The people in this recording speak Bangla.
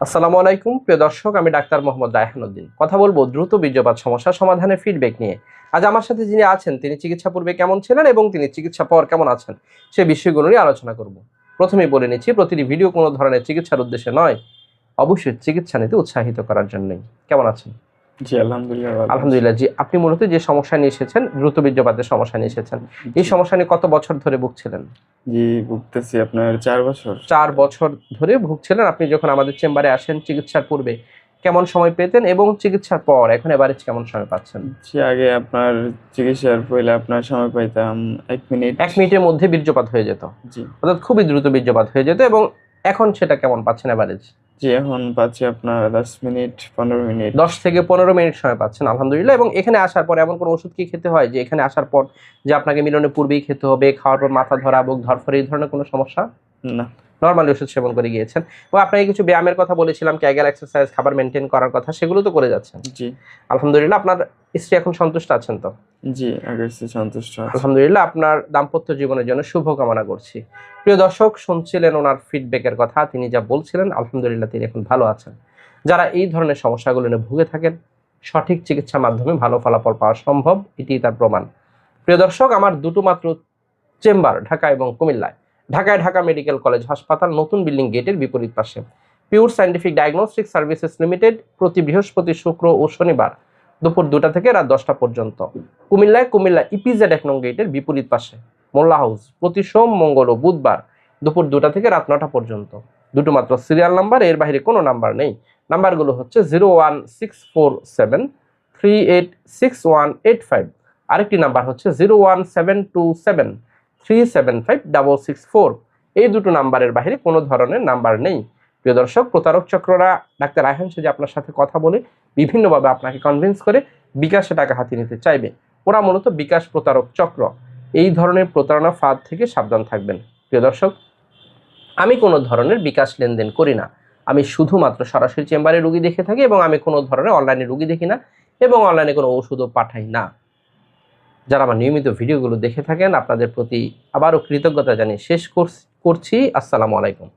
আসসালামু আলাইকুম প্রিয় দর্শক, আমি ডাক্তার মোহাম্মদ রায়হানুদ্দিন। কথা বলবো দ্রুত বীর্যপাত সমস্যা সমাধানের ফিডব্যাক নিয়ে। আজ আমার সাথে যিনি আছেন তিনি চিকিৎসা পূর্বে কেমন ছিলেন এবং তিনি চিকিৎসা পর কেমন আছেন সে বিষয়গুলো নিয়ে আলোচনা করব। প্রথমেই বলে নিচ্ছি, প্রতিটি ভিডিও কোনো ধরনের চিকিৎসার উদ্দেশ্যে নয়, অবশ্যই চিকিৎসা নিতে উৎসাহিত করার জন্যই। কেমন আছেন? জি, আলহামদুলিল্লাহ ভালো আছি। আলহামদুলিল্লাহ। জি, আপনি মূলত যে সমস্যা নিয়ে এসেছেন, দ্রুত বীর্যপাতের সমস্যা নিয়ে এসেছেন, এই জি। সমস্যা নিয়ে কত বছর ধরে ভুগছিলেন? জি, ভুগতেছি আপনার ৪ বছর। ৪ বছর ধরে ভুগছিলেন। আপনি যখন আমাদের চেম্বারে আসেন চিকিৎসার পূর্বে কেমন সময় পেতেন এবং চিকিৎসার পর এখন এভারেজ কেমন সময় পাচ্ছেন? জি, আগে আপনার চিকিৎসার পইলে আপনার সময় পাইতাম ১ মিনিট। ১ মিনিটের মধ্যে বীর্যপাত হয়ে যেত। জি। অর্থাৎ খুবই দ্রুত বীর্যপাত হয়ে যেত এবং এখন সেটা কেমন পাচ্ছেন এভারেজ? জি, এখন পাচ্ছি আপনার ১০ মিনিট, ১৫ মিনিট। ১০ থেকে ১৫ মিনিট সময় পাচ্ছেন, আলহামদুলিল্লাহ। এবং এখানে আসার পর এমন কোনো ওষুধ কি খেতে হয় যে এখানে আসার পর যে আপনাকে মিলনের পূর্বেই খেতে হবে, খাওয়ার পর মাথা ধরা, বুক ধড়ফড় এই ধরনের কোনো সমস্যা? না। নরমালি ওষুধ সেবন করে গিয়েছেন এবং আপনাকে কিছু ব্যায়ামের কথা বলেছিলাম, ক্যাগেল এক্সারসাইজ, খাবার মেইনটেইন করার কথা, সেগুলো তো করে যাচ্ছেন। জি। আলহামদুলিল্লাহ। আপনার স্ত্রী এখন সন্তুষ্ট আছেন তো? জি, আগের চেয়ে সন্তুষ্ট আছি। আলহামদুলিল্লাহ। আপনার দাম্পত্য জীবনের জন্য শুভ কামনা করছি। প্রিয় দর্শক, শুনছিলেন ওনার ফিডব্যাকের কথা। তিনি যা বলছিলেন আলহামদুলিল্লাহ তিনি এখন ভালো আছেন। যারা এই ধরনের সমস্যাগুলো নিয়ে ভুগে থাকেন, সঠিক চিকিৎসার মাধ্যমে ভালো ফলাফল পাওয়া সম্ভব, এটি তার প্রমাণ। প্রিয় দর্শক, আমার দুটো মাত্র চেম্বার ঢাকা এবং কুমিল্লায়। ঢাকায় ঢাকা মেডিকেল কলেজ হাসপাতাল, নতুন বিল্ডিং গেটের বিপরীত পাশে। Pure scientific diagnostic services limited, প্রতি বৃহস্পতি, শুক্র ও শনিবার দুপুর 2টা থেকে রাত 10টা পর্যন্ত। কুমিল্লা ইপিজেড 1 নং গেটের বিপরীত পাশে মোল্লা হাউস, প্রতি সোম, মঙ্গল ও বুধবার দুপুর 2টা থেকে রাত 9টা পর্যন্ত। দুটো মাত্র সিরিয়াল নাম্বার, এর বাইরে কোনো নাম্বার নেই। নাম্বারগুলো হচ্ছে 01647386185। আরেকটি নাম্বার হচ্ছে 01727375664। এই দুটো নাম্বারের বাইরে কোনো ধরনের নাম্বার নেই। প্রিয় দর্শক, প্রতারক চক্ররা ডাক্তার রায়হান সেজে আপনার সাথে কথা বলে বিভিন্নভাবে আপনাকে কনভিন্স করে বিকাশে টাকা হাতিয়ে নিতে চাইবে। ওরা মূলত বিকাশ প্রতারক চক্র। এই ধরনের প্রতারণা ফাঁদ থেকে সাবধান থাকবেন। প্রিয় দর্শক, আমি কোনো ধরনের বিকাশ লেনদেন করি না। আমি শুধুমাত্র সরাসরি চেম্বারে রুগী দেখে থাকি এবং আমি কোনো ধরনের অনলাইনে রুগী দেখি না এবং অনলাইনে কোনো ওষুধও পাঠাই না। যারা আমার নিয়মিত ভিডিওগুলো দেখে থাকেন, আপনাদের প্রতি আবারও কৃতজ্ঞতা জানিয়ে শেষ করছি। আসসালামু আলাইকুম।